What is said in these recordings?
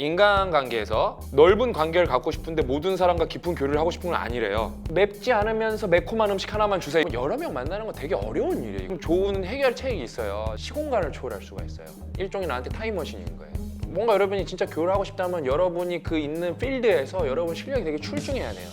인간관계에서 넓은 관계를 갖고 싶은데 모든 사람과 깊은 교류를 하고 싶은 건 아니래요. 맵지 않으면서 매콤한 음식 하나만 주세요. 여러 명 만나는 건 되게 어려운 일이에요. 좋은 해결책이 있어요. 시공간을 초월할 수가 있어요. 일종의 나한테 타임머신인 거예요. 뭔가 여러분이 진짜 교류를 하고 싶다면 여러분이 그 있는 필드에서 여러분 실력이 되게 출중해야 돼요.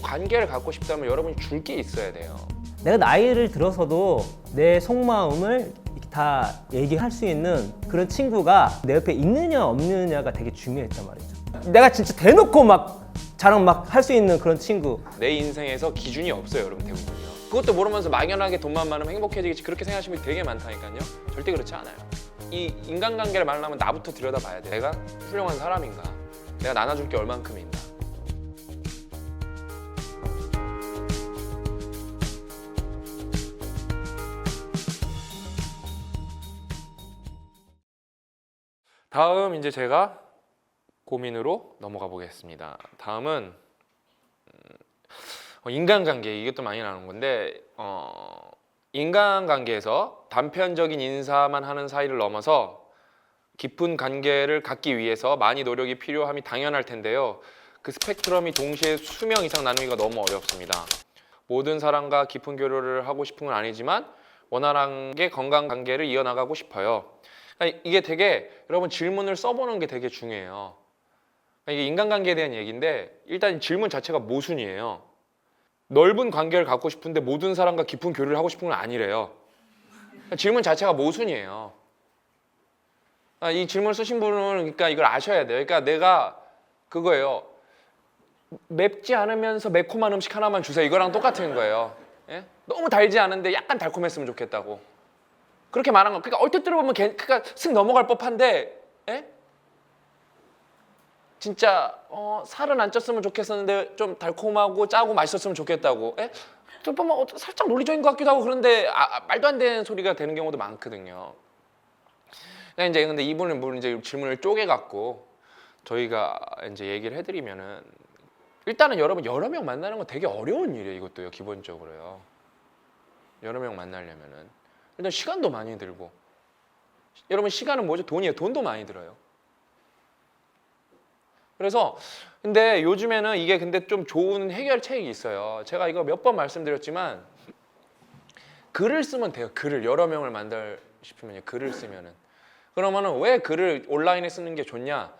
관계를 갖고 싶다면 여러분이 줄 게 있어야 돼요. 내가 나이를 들어서도 내 속마음을 다 얘기할 수 있는 그런 친구가 내 옆에 있느냐 없느냐가 되게 중요했단 말이죠. 내가 진짜 대놓고 막 자랑 막 할 수 있는 그런 친구. 내 인생에서 기준이 없어요, 여러분. 대부분이요. 그것도 모르면서 막연하게 돈만 많으면 행복해지겠지 그렇게 생각하시는 분이 되게 많다니까요. 절대 그렇지 않아요. 이 인간관계를 말하면 나부터 들여다봐야 돼. 내가 훌륭한 사람인가? 내가 나눠줄 게 얼만큼 있나? 다음 이제 제가 고민으로 넘어가 보겠습니다. 다음은 인간관계, 이것도 많이 나오는 건데 인간관계에서 단편적인 인사만 하는 사이를 넘어서 깊은 관계를 갖기 위해서 많이 노력이 필요함이 당연할 텐데요. 그 스펙트럼이 동시에 수명 이상 나누기가 너무 어렵습니다. 모든 사람과 깊은 교류를 하고 싶은 건 아니지만 원활하게 건강 관계를 이어나가고 싶어요. 그러니까 이게 되게 여러분 질문을 써보는 게 되게 중요해요. 그러니까 이게 인간관계에 대한 얘기인데 일단 질문 자체가 모순이에요. 넓은 관계를 갖고 싶은데 모든 사람과 깊은 교류를 하고 싶은 건 아니래요. 그러니까 질문 자체가 모순이에요. 이 질문을 쓰신 분은 그러니까 이걸 아셔야 돼요. 그러니까 내가 그거예요. 맵지 않으면서 매콤한 음식 하나만 주세요. 이거랑 똑같은 거예요. 예? 너무 달지 않은데 약간 달콤했으면 좋겠다고. 그렇게 말한 거. 그러니까 얼핏 들어보면 그러니까 슥 넘어갈 법한데, 예? 진짜 살은 안 쪘으면 좋겠었는데 좀 달콤하고 짜고 맛있었으면 좋겠다고. 예? 좀 보면 살짝 논리적인 것 같기도 하고 그런데 말도 안 되는 소리가 되는 경우도 많거든요. 근데 이분은 이제 질문을 쪼개 갖고 저희가 이제 얘기를 해드리면은 일단은 여러분 여러 명 만나는 건 되게 어려운 일이에요. 이것도요, 기본적으로요. 여러 명 만나려면은 일단 시간도 많이 들고. 여러분 시간은 뭐죠? 돈이에요. 돈도 많이 들어요. 그래서 근데 요즘에는 이게 근데 좀 좋은 해결책이 있어요. 제가 이거 몇 번 말씀드렸지만 글을 쓰면 돼요. 글을 여러 명을 만들 싶으면요. 글을 쓰면은. 그러면은 왜 글을 온라인에 쓰는 게 좋냐?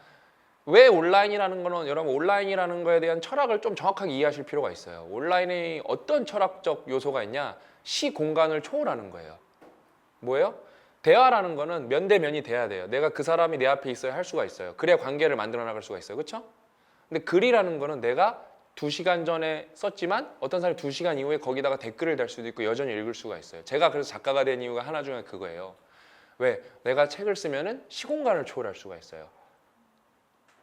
왜 온라인이라는 거는 여러분 온라인이라는 거에 대한 철학을 좀 정확하게 이해하실 필요가 있어요. 온라인에 어떤 철학적 요소가 있냐? 시 공간을 초월하는 거예요. 뭐예요? 대화라는 거는 면대면이 돼야 돼요. 내가 그 사람이 내 앞에 있어야 할 수가 있어요. 그래야 관계를 만들어 나갈 수가 있어요. 그렇죠? 근데 글이라는 거는 내가 2시간 전에 썼지만 어떤 사람이 2시간 이후에 거기다가 댓글을 달 수도 있고 여전히 읽을 수가 있어요. 제가 그래서 작가가 된 이유가 하나 중에 그거예요. 왜? 내가 책을 쓰면은 시공간을 초월할 수가 있어요.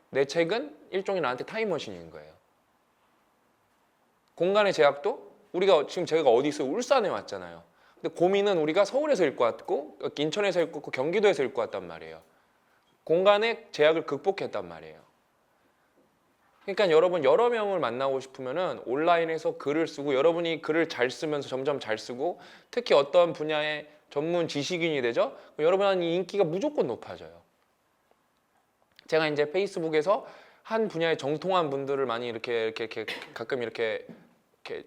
내 책은 일종의 나한테 타임머신인 거예요. 공간의 제약도 우리가 지금 제가 어디 있어요? 울산에 왔잖아요. 근데 고민은 우리가 서울에서 읽고 왔고 인천에서 읽고 왔고 경기도에서 읽고 왔단 말이에요. 공간의 제약을 극복했단 말이에요. 그러니까 여러분 여러 명을 만나고 싶으면은 온라인에서 글을 쓰고 여러분이 글을 잘 쓰면서 점점 잘 쓰고 특히 어떤 분야의 전문 지식인이 되죠? 여러분의 인기가 무조건 높아져요. 제가 이제 페이스북에서 한 분야의 정통한 분들을 많이 이렇게 가끔 이렇게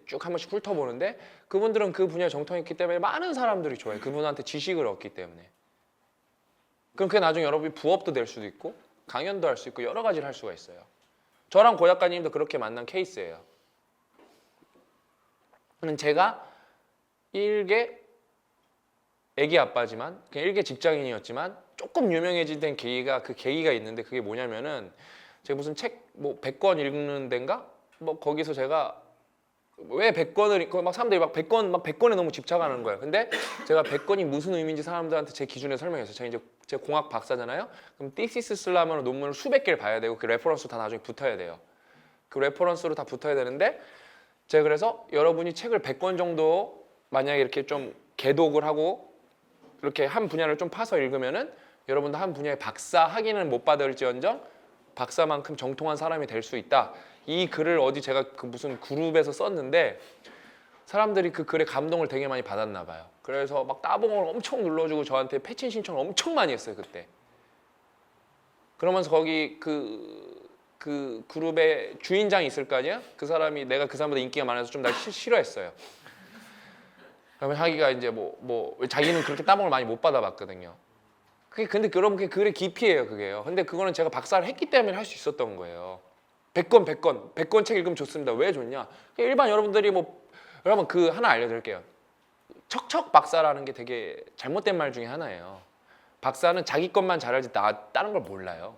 쭉 한 번씩 훑어보는데 그분들은 그 분야에 정통했기 때문에 많은 사람들이 좋아해요. 그분한테 지식을 얻기 때문에. 그럼 그게 나중에 여러분이 부업도 될 수도 있고 강연도 할 수 있고 여러 가지를 할 수가 있어요. 저랑 고 작가님도 그렇게 만난 케이스예요. 제가 일개 애기 아빠지만 그냥 일개 직장인이었지만 조금 유명해진 계기가 그 계기가 있는데 그게 뭐냐면은 제가 무슨 책 뭐 100권 읽는 데인가? 뭐 거기서 제가 왜 100권을 막 사람들이 막 100권에 너무 집착하는 거예요. 근데 제가 100권이 무슨 의미인지 사람들한테 제 기준에 설명했어요. 제가 공학 박사잖아요. 그럼 티시스 쓰려면 논문을 수백 개를 봐야 되고 그 레퍼런스 다 나중에 붙어야 돼요. 그 레퍼런스로 다 붙어야 되는데 제가 그래서 여러분이 책을 100권 정도 만약에 이렇게 좀 개독을 하고 이렇게 한 분야를 좀 파서 읽으면은 여러분도 한 분야의 박사 학위는 못 받을지언정 박사만큼 정통한 사람이 될 수 있다. 이 글을 어디 제가 그 무슨 그룹에서 썼는데 사람들이 그 글에 감동을 되게 많이 받았나 봐요. 그래서 막 따봉을 엄청 눌러주고 저한테 패친 신청을 엄청 많이 했어요. 그때. 그러면서 거기 그 그룹의 주인장이 있을 거 아니야? 그 사람이 내가 그 사람보다 인기가 많아서 좀 날 싫어했어요. 그러면 자기가 이제 뭐 자기는 그렇게 따봉을 많이 못 받아봤거든요. 그게 근데 여러분 그게 글의 깊이예요, 그게요. 근데 그거는 제가 박사를 했기 때문에 할 수 있었던 거예요. 100권 책 읽으면 좋습니다. 왜 좋냐? 일반 여러분들이 여러분 그 하나 알려드릴게요. 척척 박사라는 게 되게 잘못된 말 중에 하나예요. 박사는 자기 것만 잘 알지 다른 걸 몰라요.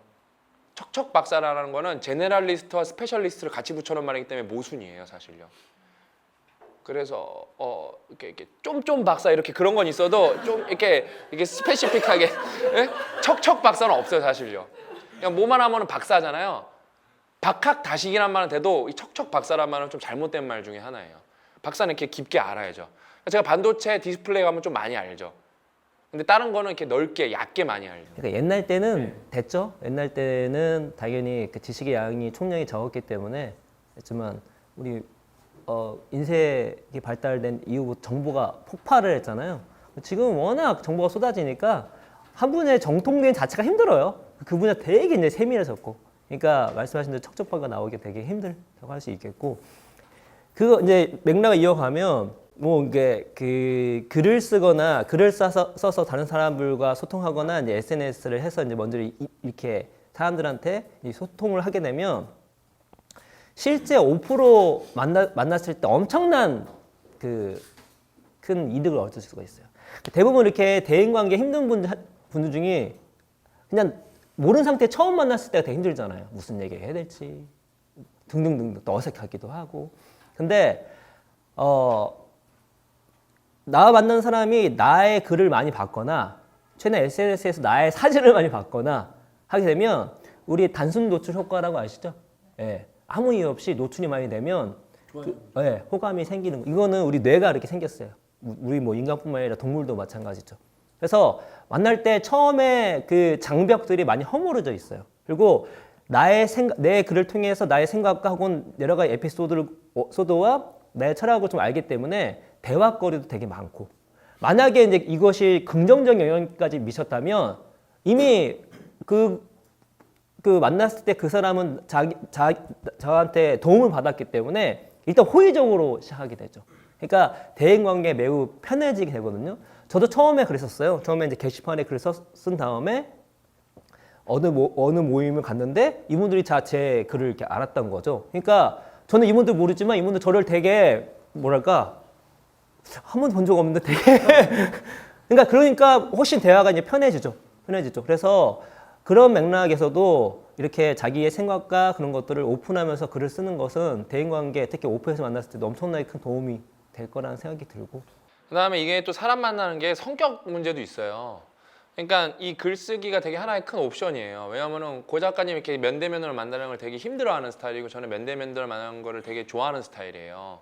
척척 박사라는 거는 제네럴리스트와 스페셜리스트를 같이 붙여놓은 말이기 때문에 모순이에요, 사실요. 그래서 이렇게 쫌쫌 박사 이렇게 그런 건 있어도 좀 이렇게 스페시픽하게 예? 척척 박사는 없어요, 사실요. 그냥 뭐만 하면은 박사잖아요. 박학다식이란 말은 돼도 이 척척 박사란 말은 좀 잘못된 말 중에 하나예요. 박사는 이렇게 깊게 알아야죠. 제가 반도체 디스플레이 가면 좀 많이 알죠. 근데 다른 거는 이렇게 넓게 얇게 많이 알죠. 그러니까 옛날 때는 됐죠. 옛날 때는 당연히 그 지식의 양이 총량이 적었기 때문에 했지만 우리 인쇄기 발달된 이후부터 정보가 폭발을 했잖아요. 지금 워낙 정보가 쏟아지니까 한 분야의 정통된 자체가 힘들어요. 그 분야 되게 이제 세밀해졌고, 그러니까 말씀하신 대로 척척박가 나오기 되게 힘들다고 할 수 있겠고, 그거 이제 맥락을 이어가면 뭐 이게 그 글을 쓰거나 글을 써서 다른 사람들과 소통하거나 이제 SNS를 해서 이제 먼저 이렇게 사람들한테 이 소통을 하게 되면 실제 5% 만났을 때 엄청난 그 큰 이득을 얻을 수가 있어요. 대부분 이렇게 대인관계 힘든 분들 중에 그냥 모르는 상태에 처음 만났을 때가 되게 힘들잖아요. 무슨 얘기 해야 될지 등등등등 또 어색하기도 하고. 근데 나와 만난 사람이 나의 글을 많이 봤거나 최근에 SNS에서 나의 사진을 많이 봤거나 하게 되면 우리 단순 노출 효과라고 아시죠? 예. 아무 이유 없이 노출이 많이 되면 호감이 생기는 거. 이거는 우리 뇌가 이렇게 생겼어요. 우리 뭐 인간뿐만 아니라 동물도 마찬가지죠. 그래서 만날 때 처음에 그 장벽들이 많이 허물어져 있어요. 그리고 내 글을 통해서 나의 생각과 혹은 여러 가지 에피소드와 내 철학을 좀 알기 때문에 대화거리도 되게 많고, 만약에 이제 이것이 긍정적 영향까지 미쳤다면 이미 그 만났을 때 그 사람은 저한테 도움을 받았기 때문에 일단 호의적으로 시작하게 되죠. 그러니까 대인관계에 매우 편해지게 되거든요. 저도 처음에 그랬었어요. 처음에 이제 게시판에 글을 쓴 다음에 어느 모임을 갔는데 이분들이 제 글을 이렇게 알았던 거죠. 그러니까 저는 이분들 모르지만 이분들 저를 되게 뭐랄까 한 번도 본 적 없는데 되게 그러니까 훨씬 대화가 이제 편해지죠. 그래서 그런 맥락에서도 이렇게 자기의 생각과 그런 것들을 오픈하면서 글을 쓰는 것은 대인관계, 특히 오프에서 만났을 때도 엄청나게 큰 도움이 될 거라는 생각이 들고. 그다음에 이게 또 사람 만나는 게 성격 문제도 있어요. 그러니까 이 글쓰기가 되게 하나의 큰 옵션이에요. 왜냐하면은 고 작가님 이렇게 면대면으로 만나는 걸 되게 힘들어하는 스타일이고 저는 면대면으로 만나는 거를 되게 좋아하는 스타일이에요.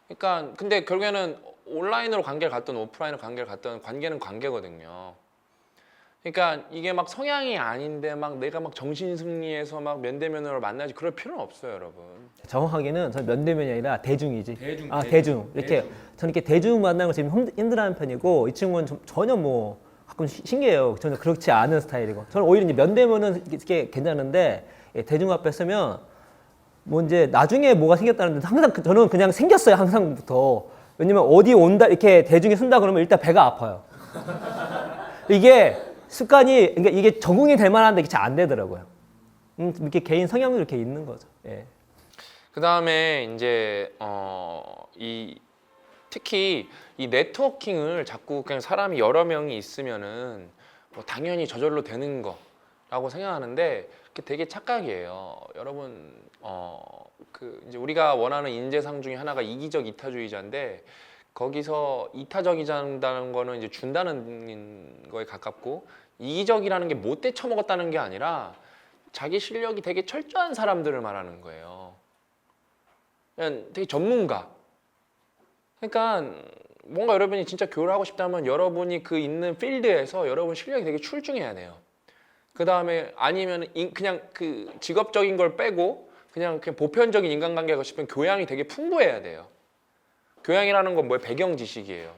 그러니까 근데 결국에는 온라인으로 관계를 갖든 오프라인으로 관계를 갖든 관계는 관계거든요. 그러니까 이게 막 성향이 아닌데 막 내가 막 정신승리해서 막 면대면으로 만나지 그럴 필요는 없어요, 여러분. 정확하게는 저는 면대면이 아니라 대중이지. 대중. 이렇게 저는 이렇게 대중 만나는 거 지금 힘들어하는 편이고, 이 친구는 전혀 뭐 가끔 신기해요. 저는 그렇지 않은 스타일이고, 저는 오히려 이제 면대면은 이렇게 괜찮은데 대중 앞에 서면 뭐 이제 나중에 뭐가 생겼다는데 항상 저는 그냥 생겼어요, 항상부터. 왜냐면 어디 온다 이렇게 대중에 쓴다 그러면 일단 배가 아파요. 이게 습관이, 그러니까 이게 적응이 될 만한데 이게 잘 안 되더라고요. 이렇게 개인 성향도 이렇게 있는 거죠. 예. 그 다음에 이제 특히 이 네트워킹을 자꾸 그냥 사람이 여러 명이 있으면은 뭐 당연히 저절로 되는 거라고 생각하는데 그게 되게 착각이에요. 여러분 이제 우리가 원하는 인재상 중에 하나가 이기적 이타주의자인데, 거기서 이타적이자는 거는 이제 준다는 거에 가깝고, 이기적이라는 게 못돼 처먹었다는 게 아니라 자기 실력이 되게 철저한 사람들을 말하는 거예요. 그냥 되게 전문가. 그러니까 뭔가 여러분이 진짜 교류를 하고 싶다면 여러분이 그 있는 필드에서 여러분 실력이 되게 출중해야 돼요. 그 다음에 아니면 그냥 그 직업적인 걸 빼고 그냥 보편적인 인간관계가 싶으면 교양이 되게 풍부해야 돼요. 교양이라는 건 뭐예요? 배경 지식이에요.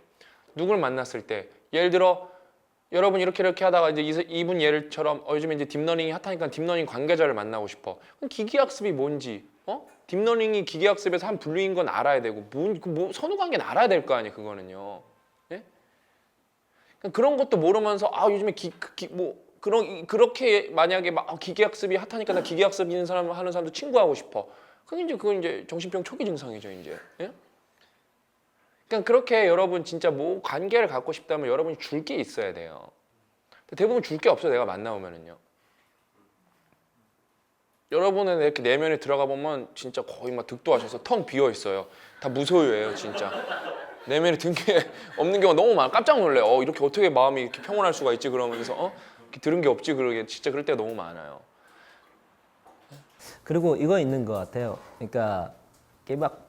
누굴 만났을 때 예를 들어 여러분 이렇게 하다가 이제 이분 예를처럼 요즘에 이제 딥러닝이 핫하니까 딥러닝 관계자를 만나고 싶어. 그럼 기계학습이 뭔지, 딥러닝이 기계학습에서 한 분류인 건 알아야 되고, 뭐 선후 관계는 알아야 될 거 아니에요, 그거는요. 예? 그러니까 그런 것도 모르면서 요즘에 그렇게 만약에 막 기계학습이 핫하니까 나 기계학습 있는 사람 하는 사람도 친구하고 싶어. 그건 이제 정신병 초기 증상이죠, 이제. 예? 그러니까 그렇게 여러분 진짜 뭐 관계를 갖고 싶다면 여러분이 줄 게 있어야 돼요. 대부분 줄 게 없어요. 내가 만나보면은요. 여러분은 이렇게 내면에 들어가 보면 진짜 거의 막 득도하셔서 텅 비어 있어요. 다 무소유예요, 진짜. 내면에 든 게 없는 경우가 너무 많아. 깜짝 놀래요. 이렇게 어떻게 마음이 이렇게 평온할 수가 있지? 그러면서 이렇게 들은 게 없지? 그러게 진짜 그럴 때가 너무 많아요. 그리고 이거 있는 것 같아요. 그러니까 이게 막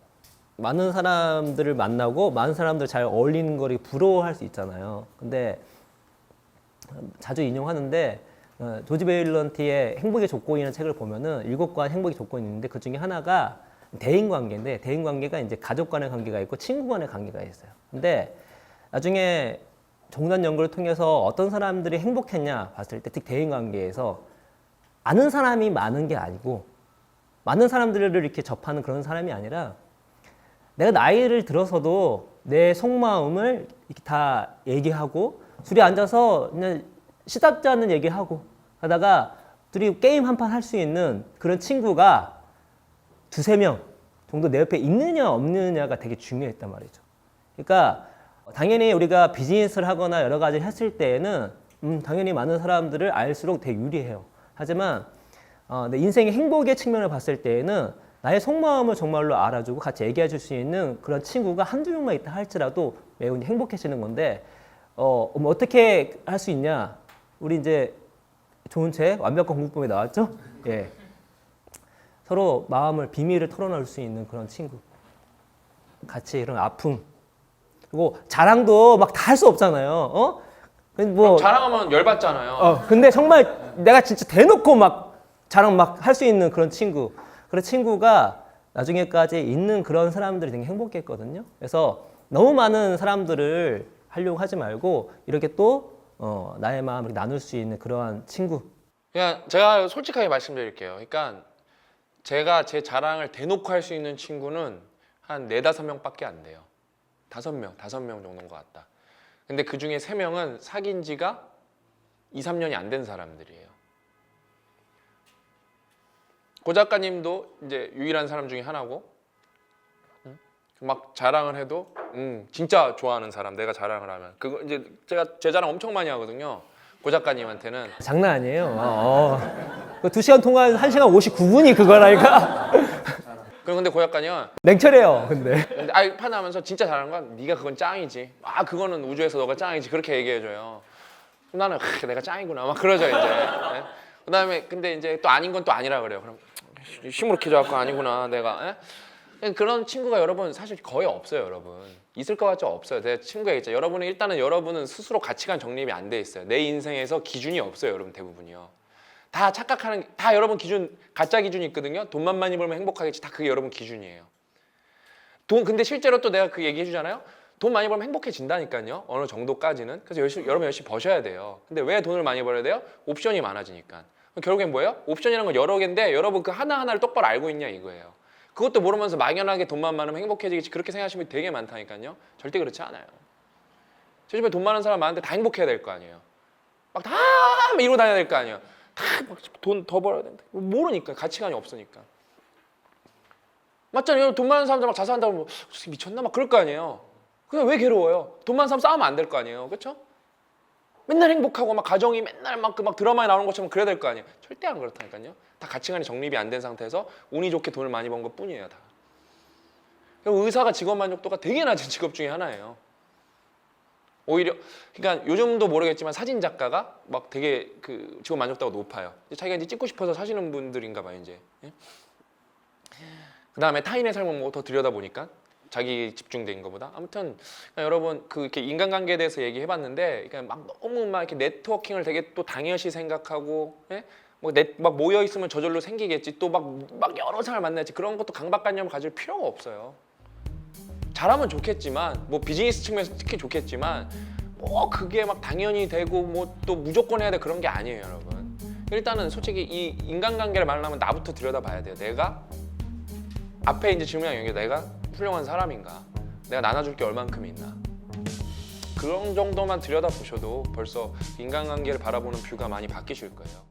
많은 사람들을 만나고 많은 사람들 잘 어울리는 거를 부러워할 수 있잖아요. 근데 자주 인용하는데 조지 베일런티의 행복의 조건이라는 책을 보면은 7가지 행복의 조건이 있는데 그 중에 하나가 대인 관계인데 대인 관계가 이제 가족 간의 관계가 있고 친구 간의 관계가 있어요. 근데 나중에 종단 연구를 통해서 어떤 사람들이 행복했냐 봤을 때 특히 대인 관계에서 아는 사람이 많은 게 아니고 많은 사람들을 이렇게 접하는 그런 사람이 아니라 내가 나이를 들어서도 내 속마음을 이렇게 다 얘기하고 둘이 앉아서 그냥 시답지 않는 얘기하고 하다가 둘이 게임 한 판 할 수 있는 그런 친구가 2-3명 정도 내 옆에 있느냐 없느냐가 되게 중요했단 말이죠. 그러니까 당연히 우리가 비즈니스를 하거나 여러 가지를 했을 때에는 당연히 많은 사람들을 알수록 되게 유리해요. 하지만 내 인생의 행복의 측면을 봤을 때에는 나의 속마음을 정말로 알아주고 같이 얘기해 줄 수 있는 그런 친구가 1-2명만 있다 할지라도 매우 행복해지는 건데 뭐 어떻게 할 수 있냐? 우리 이제 좋은 책 완벽한 공부법에 나왔죠? 예. 서로 마음을 비밀을 털어놓을 수 있는 그런 친구. 같이 이런 아픔. 그리고 자랑도 막 다 할 수 없잖아요. 뭐 자랑하면 열받잖아요. 근데 정말 내가 진짜 대놓고 막 자랑 막 할 수 있는 그런 친구. 그런 친구가 나중에까지 있는 그런 사람들이 되게 행복했거든요. 그래서 너무 많은 사람들을 하려고 하지 말고 이렇게 또 나의 마음을 나눌 수 있는 그러한 친구. 그냥 제가 솔직하게 말씀드릴게요. 그러니까 제가 제 자랑을 대놓고 할 수 있는 친구는 한 4-5명밖에 안 돼요. 5명 정도인 것 같다. 근데 그 중에 3명은 사귄 지가 2-3년이 안 된 사람들이에요. 고 작가님도 이제 유일한 사람 중에 하나고, 막 자랑을 해도 진짜 좋아하는 사람, 내가 자랑을 하면 그거 이제 제가 제 자랑 엄청 많이 하거든요. 고 작가님한테는. 장난 아니에요. 그 2시간 통화해서 1시간 59분이 그거라니까. 그럼 근데 고 작가님은 냉철해요. 근데 판하면서 진짜 잘하는 건 네가 그건 짱이지. 그거는 우주에서 너가 짱이지. 그렇게 얘기해줘요. 그럼 나는 내가 짱이구나 막 그러죠 이제. 네? 그다음에 근데 이제 또 아닌 건 또 아니라 그래요. 그럼 시무룩해져갖고 아니구나 내가. 그런 친구가 여러분 사실 거의 없어요. 여러분 있을 것 같죠? 없어요. 내 친구가 있죠. 여러분은 일단은 여러분은 스스로 가치관 정립이 안 돼 있어요. 내 인생에서 기준이 없어요. 여러분 대부분이요. 다 착각하는 다 여러분 기준 가짜 기준이 있거든요. 돈만 많이 벌면 행복하겠지. 다 그게 여러분 기준이에요. 근데 실제로 또 내가 그 얘기해 주잖아요. 돈 많이 벌면 행복해진다니까요. 어느 정도까지는. 그래서 여러분 열심히 버셔야 돼요. 근데 왜 돈을 많이 벌어야 돼요? 옵션이 많아지니까. 결국엔 뭐예요? 옵션이라는 건 여러 개인데 여러분 그 하나하나를 똑바로 알고 있냐 이거예요. 그것도 모르면서 막연하게 돈만 많으면 행복해지겠지 그렇게 생각하시는 분이 되게 많다니까요. 절대 그렇지 않아요. 제 주변에 돈 많은 사람 많은데 다 행복해야 될 거 아니에요. 막 다 이러고 다녀야 될 거 아니에요. 다 돈 더 벌어야 된다. 모르니까 가치관이 없으니까. 맞잖아요. 돈 많은 사람들 막 자수한다고 뭐 미쳤나 막 그럴 거 아니에요. 근데 왜 괴로워요? 돈 많은 사람 싸우면 안 될 거 아니에요. 그렇죠? 맨날 행복하고 막 가정이 맨날 막 드라마에 나오는 것처럼 그래야 될 거 아니에요. 절대 안 그렇다니까요. 다 가치관이 정립이 안 된 상태에서 운이 좋게 돈을 많이 번 것뿐이에요. 다. 의사가 직업 만족도가 되게 낮은 직업 중에 하나예요. 오히려 그러니까 요즘도 모르겠지만 사진 작가가 막 되게 그 직업 만족도가 높아요. 자기가 이제 찍고 싶어서 사시는 분들인가 봐요 이제. 그 다음에 타인의 삶을 뭐 더 들여다 보니까 자기 집중된 것보다 아무튼 여러분 그 이렇게 인간관계에 대해서 얘기해봤는데 그러니까 막 너무 막 이렇게 네트워킹을 되게 또 당연시 생각하고 막 모여 있으면 저절로 생기겠지 또 막 여러 사람을 만나야지 그런 것도 강박관념을 가질 필요가 없어요. 잘하면 좋겠지만 뭐 비즈니스 측면에서 특히 좋겠지만 뭐 그게 막 당연히 되고 뭐 또 무조건 해야 돼 그런 게 아니에요, 여러분. 일단은 솔직히 이 인간관계를 말하면 나부터 들여다봐야 돼요. 내가 앞에 이제 질문이 연결, 내가 훌륭한 사람인가? 내가 나눠줄 게 얼만큼 있나? 그런 정도만 들여다보셔도 벌써 인간관계를 바라보는 뷰가 많이 바뀌실 거예요.